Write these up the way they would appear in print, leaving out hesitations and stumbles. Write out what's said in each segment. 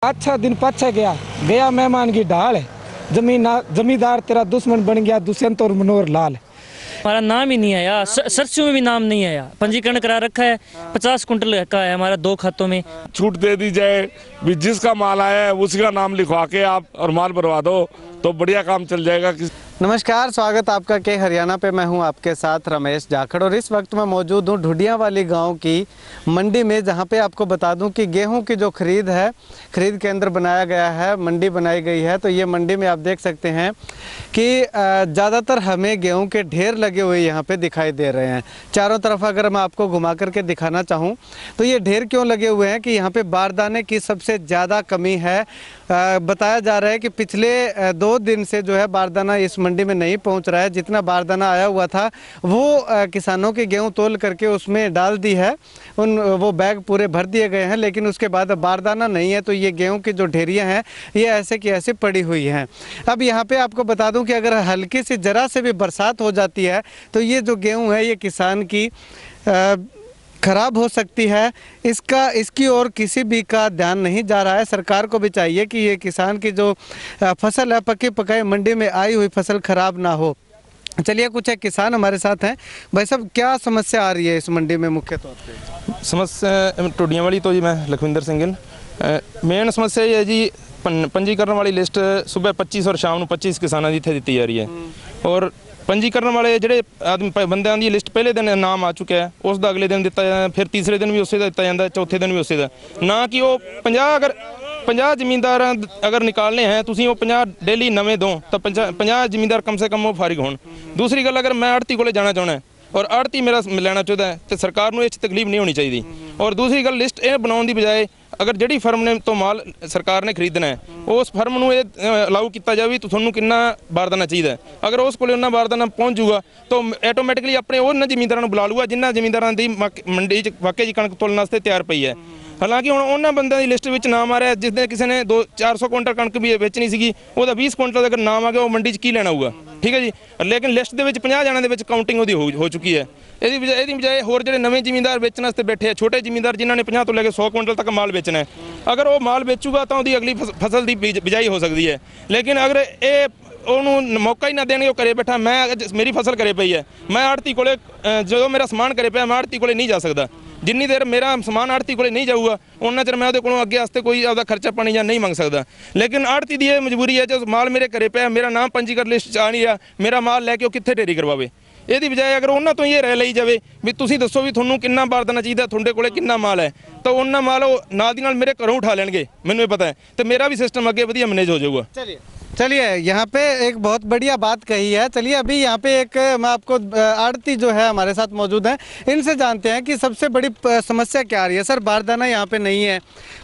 अच्छा दिन पछे गया गया मेहमान की ढाल है। जमींदार तेरा दुश्मन बन गया दुष्यंत और मनोहर लाल। हमारा नाम ही नहीं आया, सरसों में भी नाम नहीं आया। पंजीकरण करा रखा है, 50 कुंटल का है हमारा 2 खातों में। छूट दे दी जाए भी, जिसका माल आया है उसी का नाम लिखवा के आप और माल भरवा दो तो बढ़िया काम चल जाएगा। नमस्कार, स्वागत आपका के हरियाणा पे। मैं हूं आपके साथ रमेश जाखड़ और इस वक्त मैं मौजूद हूं ढूडिया वाली गांव की मंडी में, जहां पे आपको बता दूं कि गेहूं की जो खरीद है, खरीद केंद्र बनाया गया है, मंडी बनाई गई है। तो ये मंडी में आप देख सकते हैं कि ज़्यादातर हमें गेहूं के ढेर लगे हुए यहाँ पे दिखाई दे रहे हैं। चारों तरफ अगर मैं आपको घुमा करके दिखाना चाहूँ तो ये ढेर क्यों लगे हुए हैं कि यहाँ पे बारदाने की सबसे ज़्यादा कमी है। बताया जा रहा है कि पिछले 2 दिन से जो है बारदाना इस मंडी में नहीं पहुंच रहा है। जितना बारदाना आया हुआ था वो किसानों के गेहूं तोल करके उसमें डाल दी है, वो बैग पूरे भर दिए गए हैं, लेकिन उसके बाद बारदाना नहीं है। तो ये गेहूं की जो ढेरियां हैं ये ऐसे की ऐसे पड़ी हुई हैं। अब यहाँ पे आपको बता दूं कि अगर हल्की सी जरा से भी बरसात हो जाती है तो ये जो गेहूँ है ये किसान की खराब हो सकती है। इसकी ओर किसी भी का ध्यान नहीं जा रहा है। सरकार को भी चाहिए कि ये किसान की जो फसल है, पकी पकाई मंडी में आई हुई फसल खराब ना हो। चलिए, कुछ एक किसान हमारे साथ हैं। भाई साहब, क्या समस्या आ रही है इस मंडी में मुख्य तौर पे? समस्या टुडियां वाली तो जी मैं लखविंदर ਸਿੰਘ मेन समस्या ये है जी, पंजीकरण वाली लिस्ट सुबह 25 और शाम को 25 किसानों की इतने दी जा रही है। और पंजीकरण वाले ਜਿਹੜੇ आदमी बंदਿਆਂ ਦੀ लिस्ट पहले दिन नाम आ चुका है, उस ਦਾ अगले दिन दिता जाता है, फिर तीसरे दिन भी उसे दिता जाता है, चौथे दिन भी उसे ਦਾ ना कि वो 50 अगर 50 ਜ਼ਮੀਂਦਾਰ अगर निकालने हैं तुसीं वो 50 डेली नवे दो तो 50 ਜ਼ਮੀਂਦਾਰ कम से कम वो फारिग होण। दूसरी गल, अगर मैं आड़ती को जाना चाहना और आड़ती मेरा लेना चाहता है तो सरकार को इस तकलीफ नहीं होनी चाहिए। और दूसरी गल, लिस्ट ये बनाने की बजाय अगर जी फर्म ने तो माल सरकार ने खरीदना है उस फर्म को अलाउ किया जाए तो थोनों कितना बारदाना चाहिए। अगर उस को उन्ना बारदाना पहुँच जूगा तो ऐटोमैटिकली अपने उन्होंने जमींदारों को बुला लूगा जिन्होंने जमींदारों की मंडी वाकई कणक तोलने वास्ते तैयार पई है। हालांकि हुण उन्होंने बंदों की लिस्ट में नाम आ रहा है, जिसने किसी ने 400 कुंटल कणक भी बेचनी सी, वो 20 कुंटल अगर नाम आ गया वो मंडी की लेना होगा, ठीक है जी। लेकिन लिस्ट के 50 जणों के काउंटिंग हो चुकी है। यदि बजाय होर जो नवे जमींदार बेचने वास्ते बैठे हैं, छोटे जमींदार जिन्होंने 50 तो लेकर 100 कुंटल तक माल बेचना है, अगर वो माल बेचूगा तो उसकी अगली फसल की बिजाई हो सकती है। लेकिन अगर ये उन्होंने मौका ही ना देने, वो करे बैठा मैं मेरी फसल करे पई है, मैं आड़ती को जो मेरा समान करे पे मैं आड़ती को नहीं जा सकता। जिन्नी देर मेरा समान आड़ती को नहीं जाऊगा उन्ना चर मैं वो अगे वास्ते कोई आपका खर्चा पानी या नहीं मंग सकता। लेकिन आड़ती की यह मजबूरी है, जो माल मेरे घरे पे मेरा नाम पंजीकरण लिस्ट आ नहीं रहा, मेरा माल लैके वो कित्थे ढेरी करवावे। यदि बजाय अगर उन्होंने तो ये रह ली जाए भी तुसीं दसो भी थोनों कितना बारदाना चाहिए, थोड़े कोले कितना माल है, तो उन्ना माल वो नाल दी नाल मेरे घरों उठा लेंगे, मैनूं पता है, तो मेरा भी सिस्टम अगे वधिया मैनेज हो जाऊगा। चलिए, यहाँ पे एक बहुत बढ़िया बात कही है। चलिए, अभी यहाँ पे एक मैं आपको आड़ती जो है हमारे साथ मौजूद हैं, इनसे जानते हैं कि सबसे बड़ी समस्या क्या आ रही है। सर, बारदाना यहाँ पे नहीं है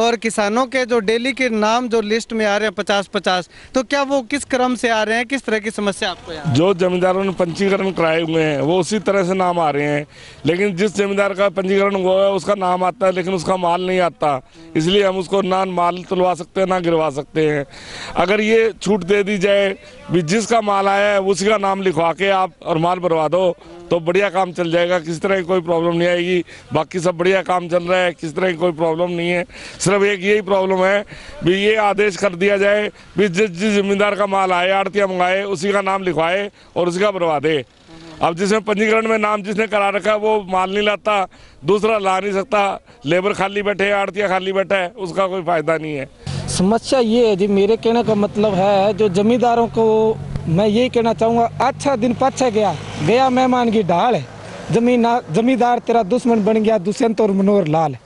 और किसानों के जो डेली के नाम जो लिस्ट में आ रहे हैं 50-50, तो क्या वो किस क्रम से आ रहे हैं, किस तरह की समस्या आपको यहाँ? जो जमींदारों ने पंजीकरण कराए हुए हैं वो उसी तरह से नाम आ रहे हैं, लेकिन जिस जमींदार का पंजीकरण हुआ है उसका नाम आता है लेकिन उसका माल नहीं आता, इसलिए हम उसको ना माल तुलवा सकते हैं ना गिरवा सकते हैं। अगर ये छूट दे दी जाए भी, जिसका माल आया है उसी का नाम लिखवा के आप और माल भरवा दो तो बढ़िया काम चल जाएगा। किसी तरह की कोई प्रॉब्लम नहीं आएगी, बाकी सब बढ़िया काम चल रहा है, किसी तरह की कोई प्रॉब्लम नहीं है। सिर्फ एक यही प्रॉब्लम है भी ये आदेश कर दिया जाए भी जिस जमींदार का माल आए आड़तिया मंगाए उसी का नाम लिखवाए और उसी का भरवा दे। अब जिसमें पंजीकरण में नाम जिसने करा रखा है वो माल नहीं लाता, दूसरा ला नहीं सकता, लेबर खाली बैठे है, आड़तिया खाली बैठा है, उसका कोई फायदा नहीं है। समस्या ये है जी, मेरे कहने का मतलब है जो जमींदारों को मैं यही कहना चाहूँगा, अच्छा दिन पछे गया गया मेहमान की ढाल है। जमींदार तेरा दुश्मन बन गया दुष्यंत और मनोहर लाल।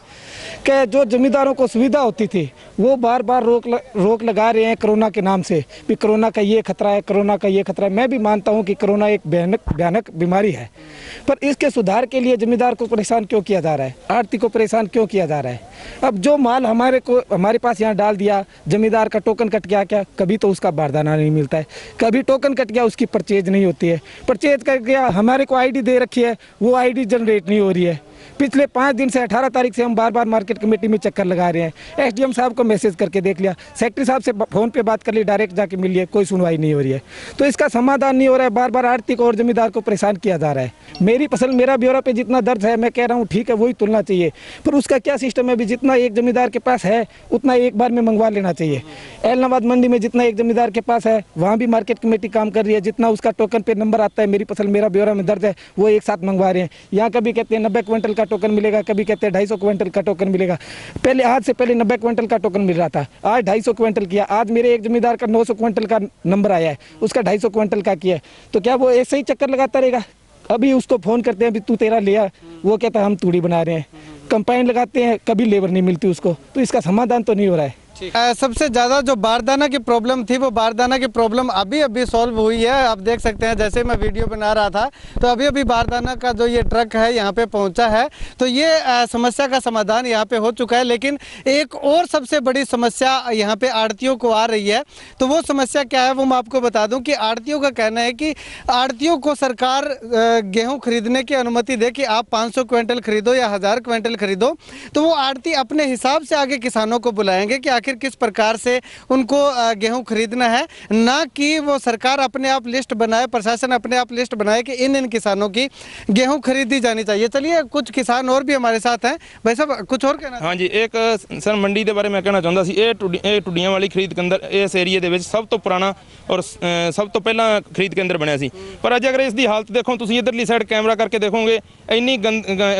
कि जो जमींदारों को सुविधा होती थी वो बार बार रोक लगा रहे हैं कोरोना के नाम से भी, कोरोना का ये खतरा है, कोरोना का ये खतरा है। मैं भी मानता हूँ कि कोरोना एक भयानक बीमारी है, पर इसके सुधार के लिए जमींदार को परेशान क्यों किया जा रहा है, आड़ती को परेशान क्यों किया जा रहा है? अब जो माल हमारे पास यहाँ डाल दिया, जमींदार का टोकन कट गया, क्या कभी तो उसका बारदाना नहीं मिलता है, कभी टोकन कट गया उसकी परचेज नहीं होती है, परचेज कर गया हमारे को आईडी दे रखी है वो आईडी जनरेट नहीं हो रही है। पिछले 5 दिन से 18 तारीख से हम बार बार मार्केट कमेटी में चक्कर लगा रहे हैं, एसडीएम साहब को सबको मैसेज करके देख लिया, सेक्रेटरी साहब से फ़ोन पे बात कर ली, डायरेक्ट जाके मिल लिया, कोई सुनवाई नहीं हो रही है। तो इसका समाधान नहीं हो रहा है, बार बार आड़ती को और जमींदार को परेशान किया जा रहा है। मेरी फसल मेरा ब्यौरा पे जितना दर्ज है, मैं कह रहा हूँ ठीक है, वही तुलना चाहिए, पर उसका क्या सिस्टम है, अभी जितना एक जमींदार के पास है उतना एक बार में मंगवा लेना चाहिए। एलनाबाद मंडी में जितना एक जमींदार के पास है, वहाँ भी मार्केट कमेटी काम कर रही है, जितना उसका टोकन पे नंबर आता है, मेरी फसल मेरा ब्यौरा में दर्ज है, वो एक साथ मंगवा रहे हैं। यहाँ कभी कहते हैं 90 क्विंटल का टोकन मिलेगा, कभी कहते हैं 250 क्विंटल का टोकन मिलेगा। पहले आज से पहले 90 क्विंटल का टोकन मिल रहा था, आज 250 क्विंटल किया। आज मेरे एक जमींदार का 900 क्विंटल का नंबर आया है, उसका 250 क्विंटल का किया है। तो क्या वो ऐसे ही चक्कर लगाता रहेगा? अभी उसको फोन करते हैं, अभी तू तेरा लिया, वो कहता है हम तूड़ी बना रहे हैं, कंपाइन लगाते हैं, कभी लेबर नहीं मिलती उसको। तो इसका समाधान तो नहीं हो रहा है। सबसे ज़्यादा जो बारदाना की प्रॉब्लम थी, वो बारदाना की प्रॉब्लम अभी अभी सॉल्व हुई है। आप देख सकते हैं, जैसे मैं वीडियो बना रहा था तो अभी अभी बारदाना का जो ये ट्रक है यहाँ पे पहुँचा है, तो ये समस्या का समाधान यहाँ पे हो चुका है। लेकिन एक और सबसे बड़ी समस्या यहाँ पे आड़तियों को आ रही है। तो वो समस्या क्या है वो मैं आपको बता दूँ कि आड़तियों का कहना है कि आड़तियों को सरकार गेहूँ खरीदने की अनुमति दे कि आप 500 क्विंटल खरीदो या 1000 क्विंटल खरीदो, तो वो आड़ती अपने हिसाब से आगे किसानों को बुलाएंगे कि आखिर किस प्रकार से उनको गेहूं खरीदना है, ना कि वो सरकार अपने आप लिस्ट बनाए, प्रशासन अपने आप लिस्ट बनाए कि इन किसानों की गेहूं खरीदी जानी चाहिए। चलिए, कुछ किसान और भी हमारे साथ हैं। भाई साहब, कुछ और कहना? हाँ जी, एक सर मंडी के बारे में कहना चाहता सी। ये टुडियां वाली खरीद केंद्र इस एरिए ਦੇ ਵਿੱਚ ਸਭ ਤੋਂ ਪੁਰਾਣਾ ਔਰ ਸਭ ਤੋਂ ਪਹਿਲਾਂ ਖਰੀਦ ਕੇਂਦਰ ਬਣਿਆ ਸੀ। ਪਰ ਅੱਜ ਅਗਰ ਇਸ ਦੀ ਹਾਲਤ ਦੇਖੋ ਤੁਸੀਂ, ਇਧਰਲੀ ਸਾਈਡ ਕੈਮਰਾ ਕਰਕੇ ਦੇਖੋਗੇ, ਇੰਨੀ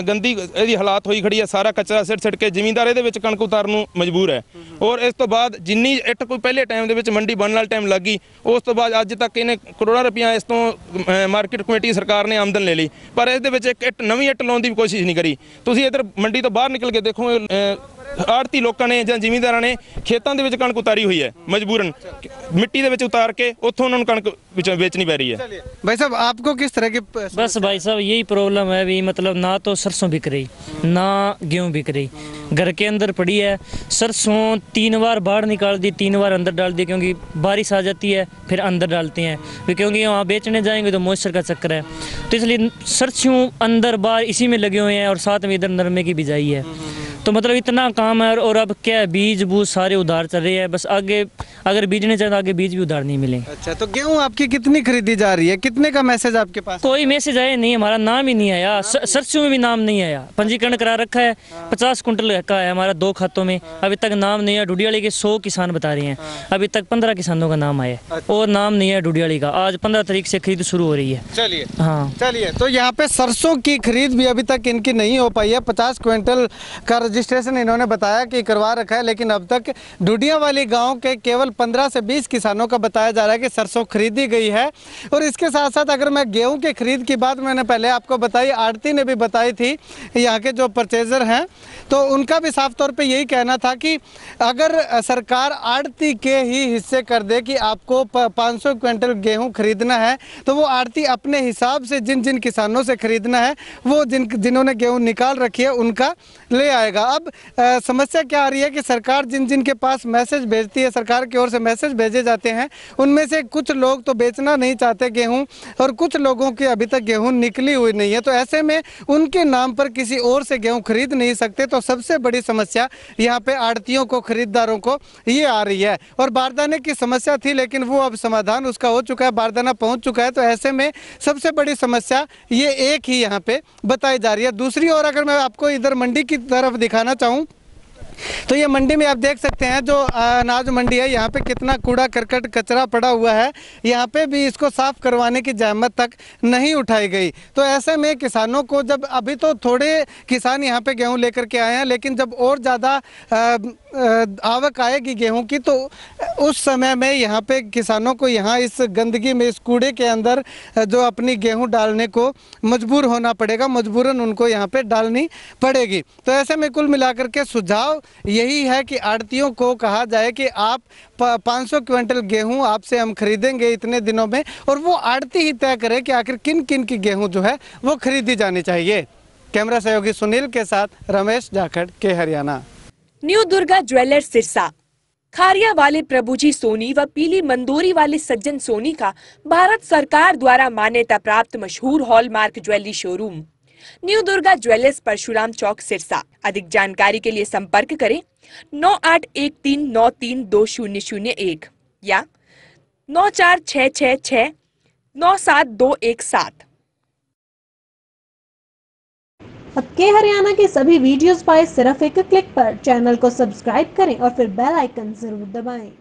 ਗੰਦੀ ਇਹਦੀ ਹਾਲਾਤ ਹੋਈ ਖੜੀ ਹੈ। ਸਾਰਾ ਕਚਰਾ ਸਿੱਟ ਕੇ ਜ਼ਿਮੀਂਦਾਰ ਇਹਦੇ ਵਿੱਚ ਕਣਕ ਉਤਾਰਨ ਨੂੰ ਮਜਬੂਰ ਹੈ। ਔਰ ਇਸ ਤੋਂ ਬਾਅਦ ਜਿੰਨੀ ਇੱਟ ਕੋਈ ਪਹਿਲੇ ਟਾਈਮ ਦੇ ਵਿੱਚ ਮੰਡੀ ਬਣਨ ਵਾਲਾ ਟਾਈਮ ਲੱਗੀ, ਉਸ ਤੋਂ ਬਾਅਦ ਅੱਜ ਤੱਕ ਇਹਨੇ ਕਰੋੜਾਂ ਰੁਪਈਆ ਇਸ ਤੋਂ ਮਾਰਕੀਟ ਕਮੇਟੀ ਸਰਕਾਰ ਨੇ ਆਮਦਨ ਲੈ ਲਈ, ਪਰ ਇਸ ਦੇ ਵਿੱਚ ਇੱਕ ਇੱਟ ਨਵੀਂ ਇੱਟ ਲਾਉਣ ਦੀ ਵੀ ਕੋਸ਼ਿਸ਼ ਨਹੀਂ ਕਰੀ। ਤੁਸੀਂ ਇੱਧਰ ਮੰਡੀ ਤੋਂ ਬਾਹਰ ਨਿਕਲ ਕੇ ਦੇਖੋ, ਆੜਤੀ ਲੋਕਾਂ ਨੇ ਜਾਂ ਜ਼ਿਮੀਂਦਾਰਾਂ ਨੇ ਖੇਤਾਂ ਦੇ ਵਿੱਚ ਕਣਕ ਉਤਾਰੀ ਹੋਈ ਹੈ, ਮਜਬੂਰਨ ਮਿੱਟੀ ਦੇ ਵਿੱਚ ਉਤਾਰ ਕੇ ਉੱਥੋਂ ਉਹਨਾਂ ਨੂੰ ਕਣਕ ਵਿੱਚੋਂ ਵੇਚਣੀ ਪੈ ਰਹੀ है। भाई साहब, आपको किस तरह की? बस भाई साहब यही प्रॉब्लम है अभी, मतलब ना तो सरसों बिक रही, ना गेहूँ बिक रही, घर के अंदर पड़ी है। सरसों 3 बार बाहर निकाल दी, 3 बार अंदर डाल दी, क्योंकि बारिश आ जाती है फिर अंदर डालते हैं, क्योंकि वहाँ बेचने जाएंगे तो मॉइस्चर का चक्कर है। तो इसलिए सरसों अंदर बाहर इसी में लगे हुए हैं, और साथ में इधर नरमे की बिजाई है। तो मतलब इतना काम है। और अब क्या है, बीज बूज सारे उधार चल रहे हैं, बस आगे अगर बीजने चाहे तो आगे बीज भी उधार नहीं मिलेंगे। अच्छा, तो गेहूं आपकी कितनी खरीदी जा रही है? कितने का मैसेज आपके पास? कोई मैसेज आया नहीं, हमारा नाम ही नहीं आया, सरसों में भी नाम नहीं आया। पंजीकरण करा रखा है, 50 कुंटल का है हमारा 2 खातों में, अभी तक नाम नहीं है। डुडियाली के 100 किसान बता रहे हैं, अभी तक 15 किसानों का नाम आया और नाम नहीं है डुडियाली का। आज 15 तारीख से खरीद शुरू हो रही है। चलिए, हाँ चलिए, तो यहाँ पे सरसों की खरीद भी अभी तक इनकी नहीं हो पाई है। 50 क्विंटल का रजिस्ट्रेशन इन्होंने बताया कि करवा रखा है, लेकिन अब तक डुडिया वाली गांव के केवल 15 से 20 किसानों का बताया जा रहा है कि सरसों खरीदी गई है। और इसके साथ साथ अगर मैं गेहूं के खरीद की बात मैंने पहले आपको बताई, आड़ती ने भी बताई थी, यहाँ के जो परचेजर हैं, तो उनका भी साफ तौर पे यही कहना था कि अगर सरकार आड़ती के ही हिस्से कर दे कि आपको 500 क्विंटल गेहूं खरीदना है, तो वो आड़ती अपने हिसाब से जिन जिन किसानों से खरीदना है, वो जिन्होंने गेहूं निकाल रखी है उनका ले आएगा। अब समस्या क्या आ रही है कि सरकार जिन जिन के पास मैसेज भेजती है, सरकार की ओर से मैसेज भेजे जाते हैं, उनमें से कुछ लोग तो बेचना नहीं चाहते गेहूं, और कुछ लोगों की अभी तक गेहूं निकली हुई नहीं है। तो ऐसे में उनके नाम पर किसी और से गेहूं खरीद नहीं सकते। तो सबसे बड़ी समस्या यहाँ पे आड़तियों को, खरीदारों को ये आ रही है। और बारदाने की समस्या थी, लेकिन वो अब समाधान उसका हो चुका है, बारदाना पहुँच चुका है। तो ऐसे में सबसे बड़ी समस्या ये एक ही यहाँ पे बताई जा रही है। दूसरी ओर अगर मैं आपको इधर मंडी की तरफ दिखाना चाहूँ, तो ये मंडी में आप देख सकते हैं जो अनाज मंडी है, यहाँ पे कितना कूड़ा करकट कचरा पड़ा हुआ है। यहाँ पे भी इसको साफ करवाने की जहमत तक नहीं उठाई गई। तो ऐसे में किसानों को, जब अभी तो थोड़े किसान यहाँ पे गेहूं लेकर के आए हैं, लेकिन जब और ज़्यादा आवक आएगी गेहूं की, तो उस समय में यहाँ पे किसानों को यहाँ इस गंदगी में, इस कूड़े के अंदर जो अपनी गेहूं डालने को मजबूर होना पड़ेगा, मजबूरन उनको यहाँ पे डालनी पड़ेगी। तो ऐसे में कुल मिलाकर के सुझाव यही है कि आड़तियों को कहा जाए कि आप 500 क्विंटल गेहूं आपसे हम खरीदेंगे इतने दिनों में, और वो आड़ती ही तय करे कि आखिर किन किन की गेहूं जो है वो खरीदी जानी चाहिए। कैमरा सहयोगी सुनील के साथ रमेश जाखड़ के हरियाणा। न्यू दुर्गा ज्वेलर्स सिरसा, खारिया वाले प्रभुजी सोनी व पीली मंदोरी वाले सज्जन सोनी का भारत सरकार द्वारा मान्यता प्राप्त मशहूर hallmark jewellery showroom. New Durga jewellers Parshuram Chowk Sirsa. अधिक जानकारी के लिए संपर्क करें 9813932001 या 9466697217। अब के हरियाणा की सभी वीडियोस पाए सिर्फ एक क्लिक पर। चैनल को सब्सक्राइब करें और फिर बेल आइकन जरूर दबाएं।